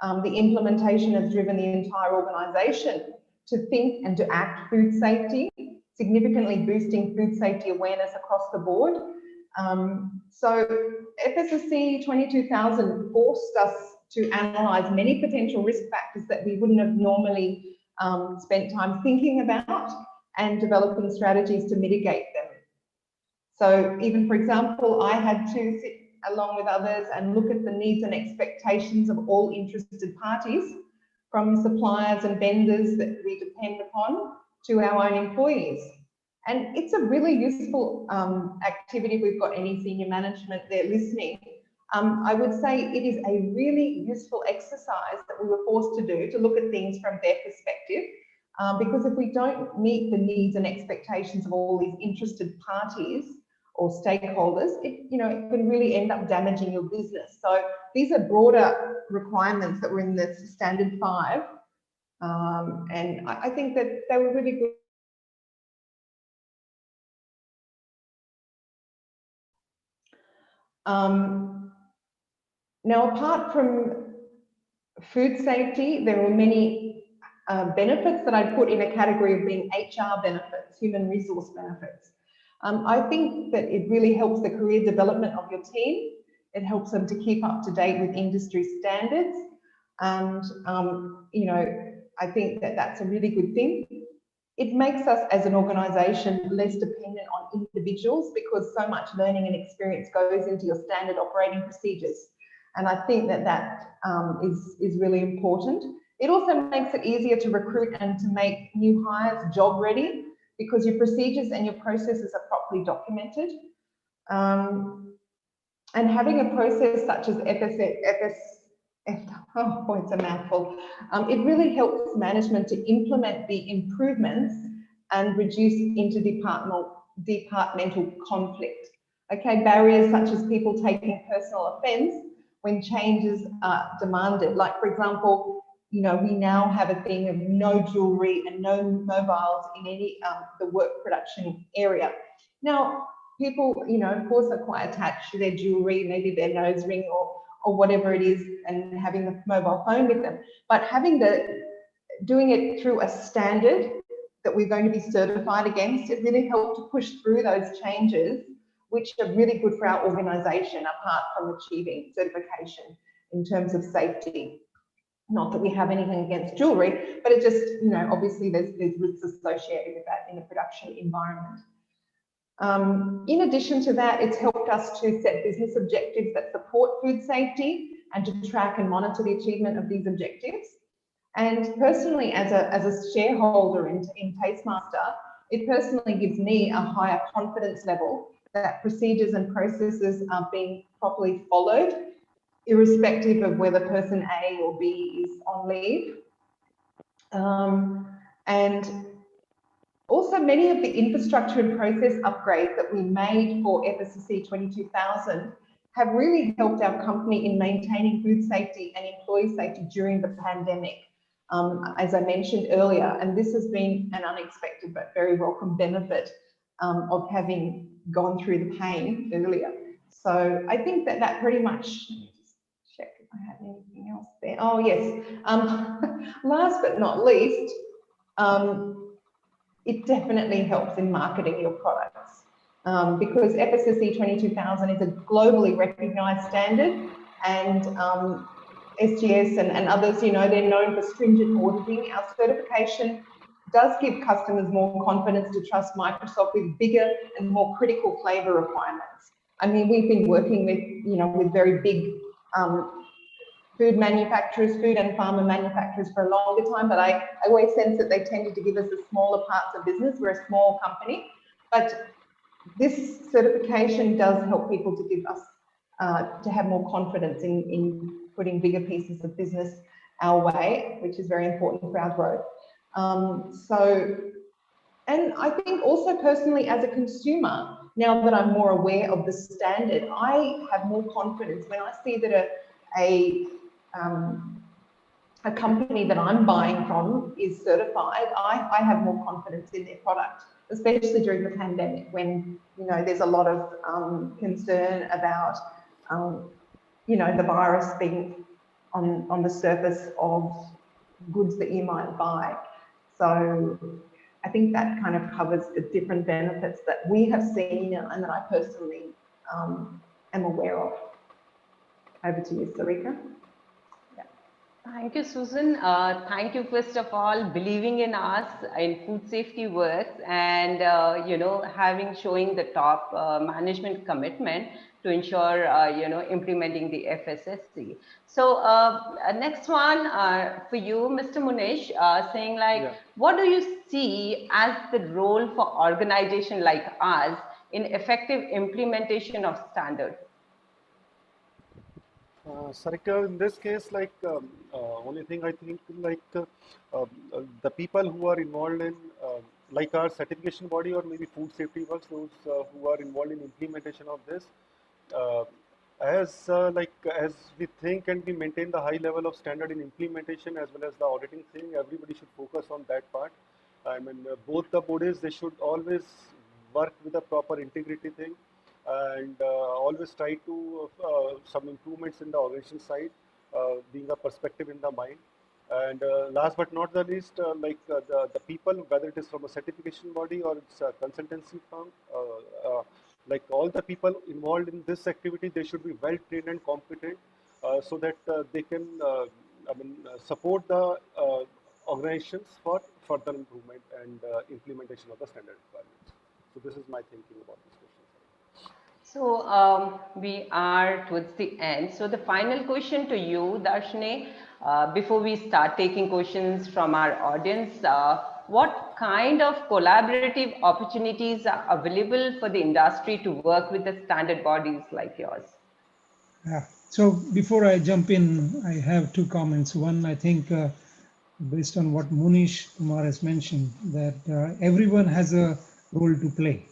The implementation has driven the entire organisation to think and to act food safety, significantly boosting food safety awareness across the board. So FSSC 22000 forced us to analyse many potential risk factors that we wouldn't have normally spent time thinking about and developing strategies to mitigate them. So even, for example, I had to sit along with others and look at the needs and expectations of all interested parties, from suppliers and vendors that we depend upon to our own employees. And it's a really useful activity if we've got any senior management there listening. I would say it is a really useful exercise that we were forced to do, to look at things from their perspective, because if we don't meet the needs and expectations of all these interested parties or stakeholders, it can really end up damaging your business. So these are broader requirements that were in the Standard 5, and I think that they were really good. Now, apart from food safety, there were many benefits that I put in a category of being HR benefits, human resource benefits. I think that it really helps the career development of your team. It helps them to keep up to date with industry standards. And, I think that that's a really good thing. It makes us as an organisation less dependent on individuals, because so much learning and experience goes into your standard operating procedures. And I think that that is really important. It also makes it easier to recruit and to make new hires job ready, because your procedures and your processes are properly documented. And having a process such as it's a mouthful. It really helps management to implement the improvements and reduce interdepartmental conflict. Okay, barriers such as people taking personal offence when changes are demanded. Like, for example, we now have a thing of no jewellery and no mobiles in any the work production area. Now, people, of course, are quite attached to their jewellery, maybe their nose ring or whatever it is, and having the mobile phone with them. But doing it through a standard that we're going to be certified against, it really helped to push through those changes, which are really good for our organisation, apart from achieving certification in terms of safety. Not that we have anything against jewellery, but it just, you know, obviously there's risks associated with that in the production environment. In addition to that, it's helped us to set business objectives that support food safety and to track and monitor the achievement of these objectives. And personally, as a shareholder in Tastemaster, it personally gives me a higher confidence level that procedures and processes are being properly followed, irrespective of whether person A or B is on leave. And also, many of the infrastructure and process upgrades that we made for FSSC 22000 have really helped our company in maintaining food safety and employee safety during the pandemic, as I mentioned earlier. And this has been an unexpected but very welcome benefit of having gone through the pain earlier. So I think that pretty much, just check if I have anything else there. Oh yes, last but not least, it definitely helps in marketing your products because FSSC 22000 is a globally recognised standard, and SGS and others, you know, they're known for stringent auditing. Our certification does give customers more confidence to trust Microsoft with bigger and more critical flavour requirements. I mean, we've been working with, you know, with very big food manufacturers, food and pharma manufacturers for a longer time, but I always sense that they tended to give us the smaller parts of business. We're a small company, but this certification does help people to give us, to have more confidence in putting bigger pieces of business our way, which is very important for our growth. And I think also personally as a consumer, now that I'm more aware of the standard, I have more confidence when I see that a company that I'm buying from is certified. I have more confidence in their product, especially during the pandemic when, you know, there's a lot of concern about, you know, the virus being on the surface of goods that you might buy. So I think that kind of covers the different benefits that we have seen and that I personally am aware of. Over to you, Sarika. Thank you, Susan. Thank you, first of all, believing in us, in food safety works, and you know, showing the top management commitment to ensure you know, implementing the FSSC. So next one for you, Mr. Munish, saying like, yeah, what do you see as the role for organization like us in effective implementation of standard? Sarika, in this case, like only thing I think, like the people who are involved in like our certification body or maybe food safety works, those who are involved in implementation of this, as we think and we maintain the high level of standard in implementation as well as the auditing thing, everybody should focus on that part. I mean, both the bodies, they should always work with a proper integrity thing, and always try to some improvements in the organization side, being a perspective in the mind. And last but not the least, the people, whether it is from a certification body or it's a consultancy firm, like all the people involved in this activity, they should be well trained and competent, so that they can support the organizations for further improvement and implementation of the standard requirements. So this is my thinking about this question. So we are towards the end. So the final question to you, Darshini, before we start taking questions from our audience, what kind of collaborative opportunities are available for the industry to work with the standard bodies like yours? Yeah. So before I jump in, I have two comments. One, I think based on what Munish Kumar has mentioned, that everyone has a role to play,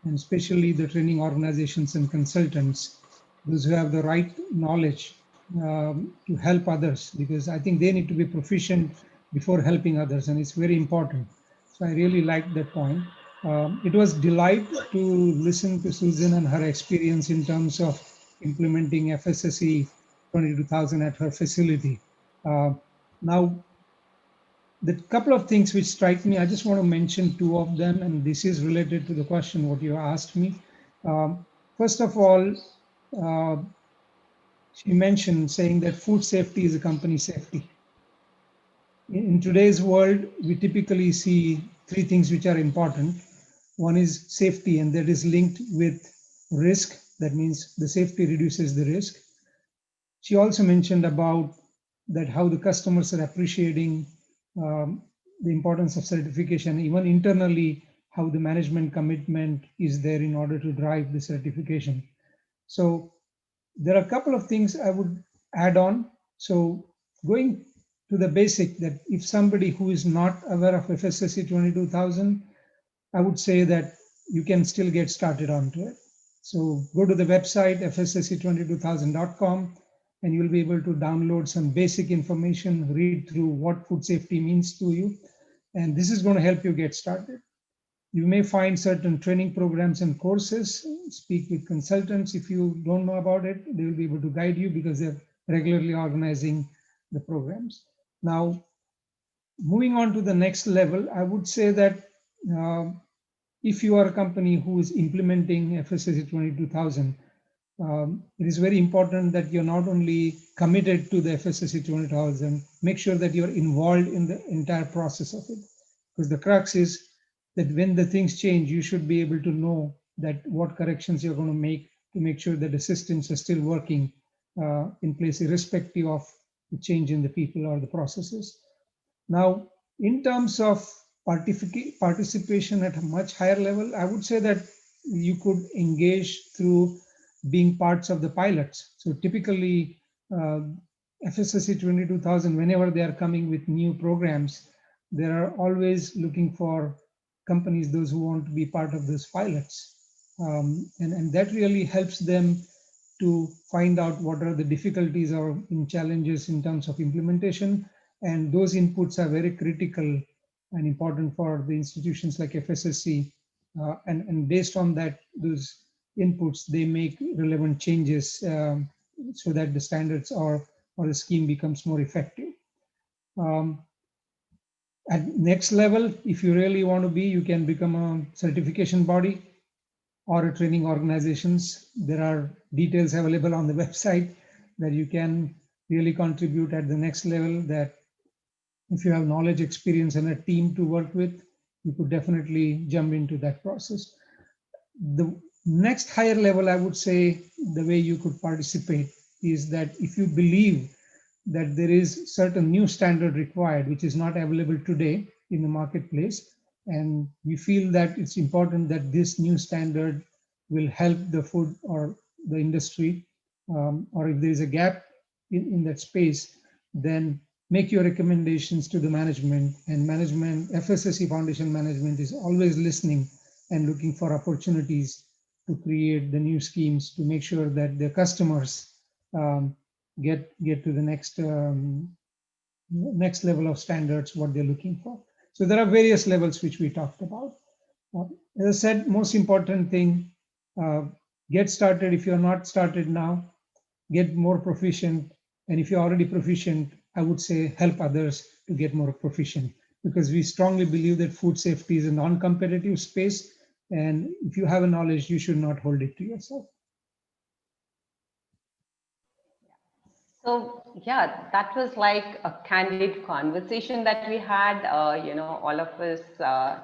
and especially the training organizations and consultants, those who have the right knowledge to help others, because I think they need to be proficient before helping others, and it's very important. So I really like that point. It was a delight to listen to Susan and her experience in terms of implementing FSSC 22000 at her facility. Now, the couple of things which strike me, I just want to mention two of them, and this is related to the question what you asked me. First of all, she mentioned saying that food safety is a company safety. In today's world, we typically see three things which are important. One is safety, and that is linked with risk. That means the safety reduces the risk. She also mentioned about that how the customers are appreciating the importance of certification, even internally, how the management commitment is there in order to drive the certification. So there are a couple of things I would add on. So going to the basic, that if somebody who is not aware of FSSC 22000, I would say that you can still get started onto it. So go to the website fssc22000.com and you'll be able to download some basic information, read through what food safety means to you. And this is going to help you get started. You may find certain training programs and courses. Speak with consultants. If you don't know about it, they will be able to guide you because they're regularly organizing the programs. Now, moving on to the next level, I would say that if you are a company who is implementing FSSC 22000, it is very important that you're not only committed to the FSSC 20000, make sure that you're involved in the entire process of it. Because the crux is that when the things change, you should be able to know that what corrections you're going to make sure that the systems are still working in place, irrespective of the change in the people or the processes. Now, in terms of participation at a much higher level, I would say that you could engage through being parts of the pilots. So typically, FSSC 22000, whenever they are coming with new programs, they are always looking for companies, those who want to be part of those pilots. And that really helps them to find out what are the difficulties or challenges in terms of implementation. And those inputs are very critical and important for the institutions like FSSC. And based on that, those inputs, they make relevant changes so that the standards or the scheme becomes more effective. At next level, if you really want to be, you can become a certification body or a training organizations. There are details available on the website that you can really contribute at the next level. That if you have knowledge, experience, and a team to work with, you could definitely jump into that process. The next higher level, I would say, the way you could participate is that if you believe that there is certain new standard required, which is not available today in the marketplace, and we feel that it's important that this new standard will help the food or the industry, or if there is a gap in that space, then make your recommendations to the management. And management, FSSC Foundation management, is always listening and looking for opportunities to create the new schemes to make sure that the customers get to the next level of standards, what they're looking for. So there are various levels which we talked about. As I said, most important thing, get started. If you're not started now, get more proficient. And if you're already proficient, I would say help others to get more proficient, because we strongly believe that food safety is a non-competitive space. And if you have a knowledge, you should not hold it to yourself. So yeah, that was like a candid conversation that we had, all of us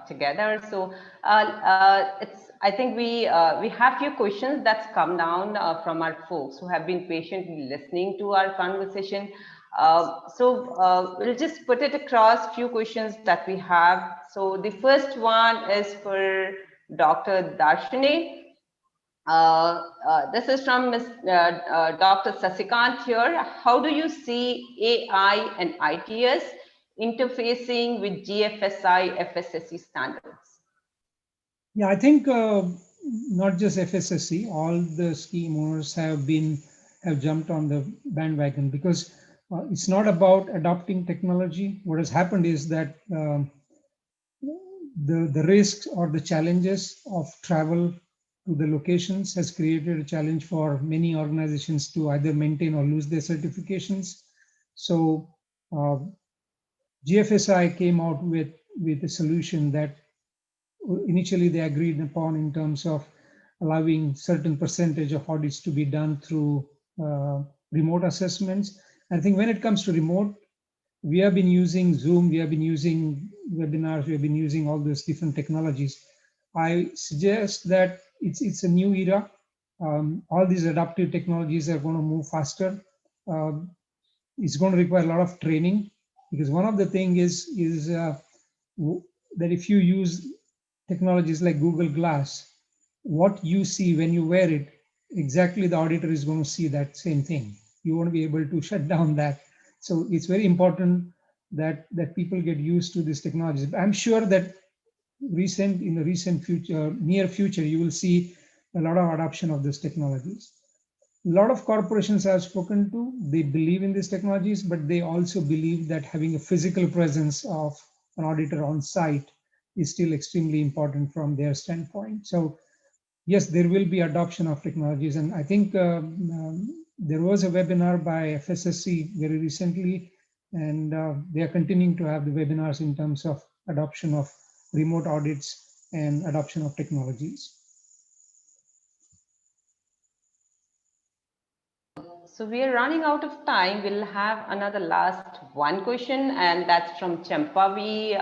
together. So I think we have few questions that's come down from our folks who have been patiently listening to our conversation. So we'll just put it across few questions that we have. So the first one is for Dr. Darshini. This is from Dr. Sasikant here. How do you see AI and ITS interfacing with GFSI FSSC standards? Yeah, I think not just FSSC, all the scheme owners have jumped on the bandwagon, because it's not about adopting technology. What has happened is that the risks or the challenges of travel to the locations has created a challenge for many organizations to either maintain or lose their certifications. So GFSI came out with a solution that initially they agreed upon in terms of allowing certain percentage of audits to be done through remote assessments. I think when it comes to remote, we have been using Zoom, we have been using webinars, we have been using all those different technologies. I suggest that it's a new era. All these adaptive technologies are going to move faster. It's going to require a lot of training, because one of the thing is that if you use technologies like Google Glass, what you see when you wear it, exactly the auditor is going to see that same thing. You won't be able to shut down that. So it's very important that people get used to these technologies. I'm sure that in the recent future, near future, you will see a lot of adoption of these technologies. A lot of corporations I've spoken to, they believe in these technologies, but they also believe that having a physical presence of an auditor on site is still extremely important from their standpoint. So yes, there will be adoption of technologies. And I think there was a webinar by FSSC very recently, and they are continuing to have the webinars in terms of adoption of remote audits and adoption of technologies. So we are running out of time. We'll have another last one question, and that's from Champavi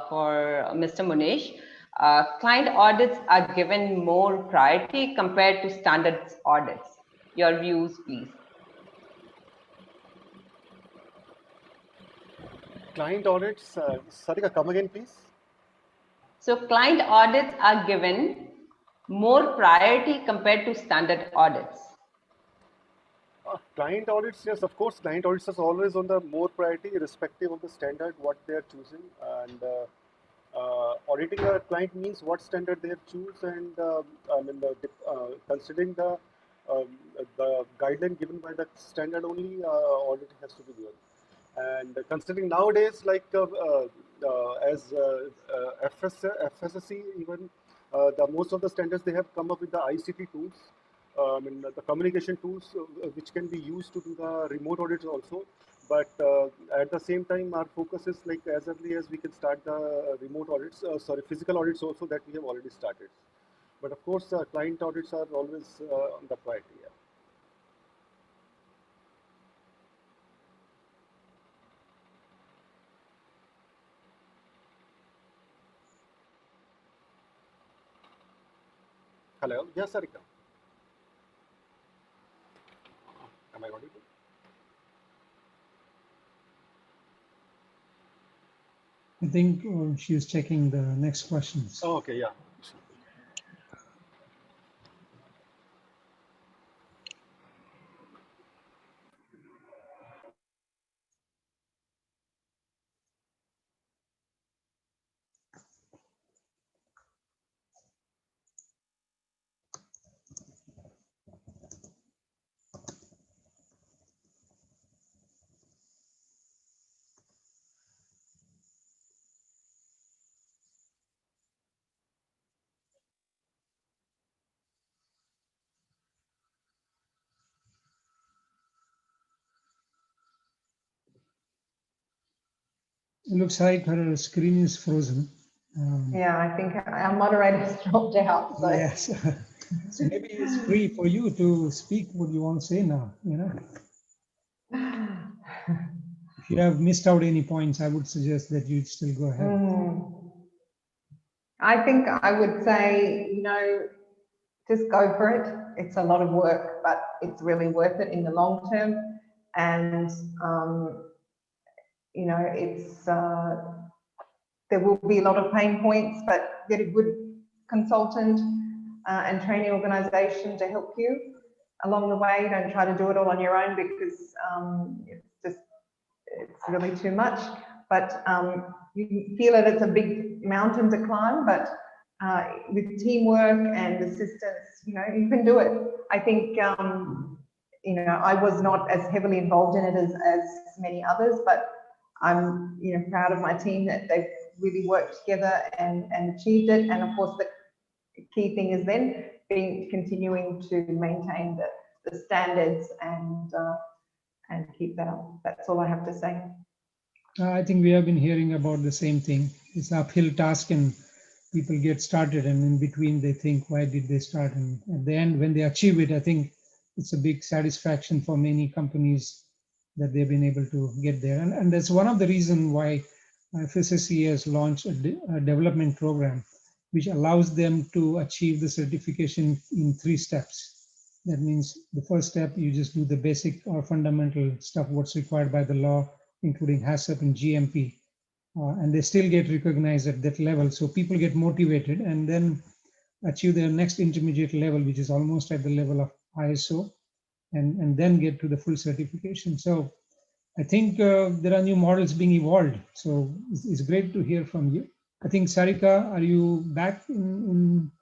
for Mr. Munish. Client audits are given more priority compared to standard audits. Your views, please. Client audits, Sarika, come again, please. So client audits are given more priority compared to standard audits. Client audits, yes, of course, client audits is always on the more priority, irrespective of the standard what they are choosing. And auditing a client means what standard they have choose, and considering um, the guideline given by the standard only, auditing has to be given. And considering nowadays, like as FSSC, even the most of the standards, they have come up with the ICT tools, the communication tools, which can be used to do the remote audits also. But at the same time, our focus is like as early as we can start the remote audits, physical audits also, that we have already started. But of course, client audits are always on the priority. Yeah. Hello, yes, Sarika. Am I audible? I think she's checking the next questions. Oh, okay, yeah. It looks like her screen is frozen. Yeah, I think our moderator's dropped out. So. Yes. So maybe it's free for you to speak what you want to say now, If you have missed out any points, I would suggest that you still go ahead. I think I would say, just go for it. It's a lot of work, but it's really worth it in the long term. And, it's, there will be a lot of pain points, but get a good consultant and training organisation to help you along the way. Don't try to do it all on your own, because it's really too much. But you feel that it's a big mountain to climb, but with teamwork and assistance, you can do it. I think, I was not as heavily involved in it as many others, but I'm, proud of my team that they've really worked together and achieved it. And of course, the key thing is then continuing to maintain the standards and keep that up. That's all I have to say. I think we have been hearing about the same thing. It's an uphill task, and people get started, and in between they think, why did they start? And at the end, when they achieve it, I think it's a big satisfaction for many companies that they've been able to get there. And that's one of the reasons why FSSC has launched a development program which allows them to achieve the certification in 3 steps. That means the first step, you just do the basic or fundamental stuff, what's required by the law, including HACCP and GMP. And they still get recognized at that level. So people get motivated and then achieve their next intermediate level, which is almost at the level of ISO, and then get to the full certification. So I think there are new models being evolved. So it's great to hear from you. I think, Sarika, are you back in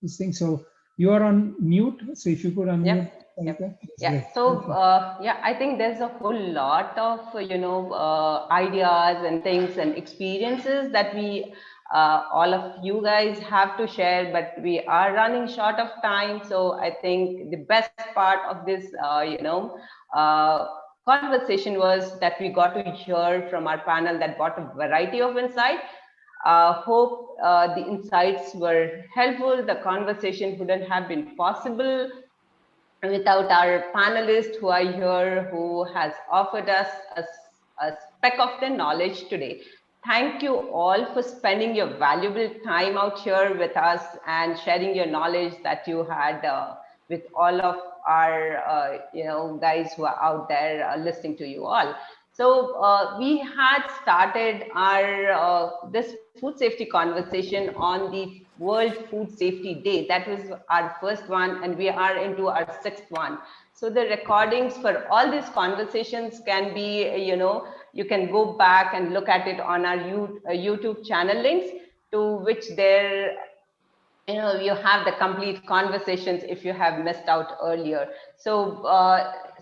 this thing? So you are on mute. So if you could unmute. Yep. Sarika, Yeah. great. So yeah, I think there's a whole lot of ideas and things and experiences that we all of you guys have to share, but we are running short of time. So I think the best part of this conversation was that we got to hear from our panel that brought a variety of insight. Hope the insights were helpful. The conversation wouldn't have been possible without our panelists who are here, who has offered us a speck of their knowledge today. Thank you all for spending your valuable time out here with us and sharing your knowledge that you had with all of our guys who are out there listening to you all. So we had started our this food safety conversation on the World Food Safety Day. That was our first one, and we are into our 6th one. So the recordings for all these conversations can be, you can go back and look at it on our YouTube channel links, to which there, you have the complete conversations if you have missed out earlier. So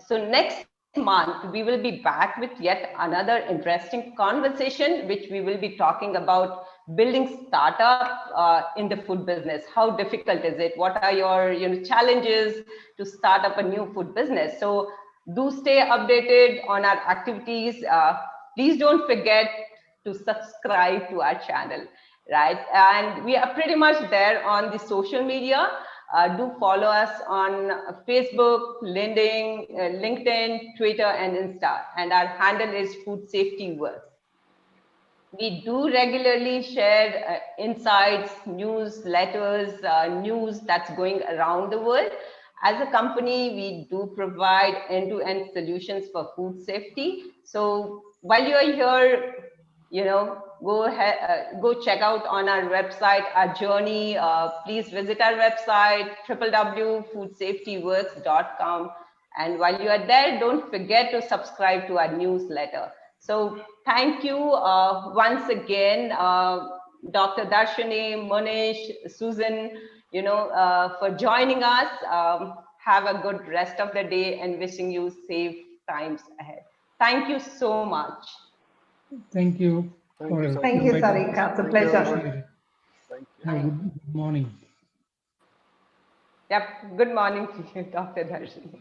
so next month we will be back with yet another interesting conversation, which we will be talking about building startup in the food business. How difficult is it? What are your challenges to start up a new food business? So do stay updated on our activities. Please don't forget to subscribe to our channel, right? And we are pretty much there on the social media. Do follow us on Facebook, LinkedIn, Twitter, and Insta. And our handle is Food Safety Works. We do regularly share insights, newsletters, news that's going around the world. As a company, we do provide end-to-end solutions for food safety. So while you are here, go ahead, go check out on our website, our journey. Please visit our website, www.foodsafetyworks.com. And while you are there, don't forget to subscribe to our newsletter. So thank you once again, Dr. Darshini, Monish, Susan, for joining us. Have a good rest of the day and wishing you safe times ahead. Thank you so much. Thank you. Thank you, Sarika. It's a pleasure. Thank you. Have a good morning. Yep. Good morning to you, Dr. Darshini.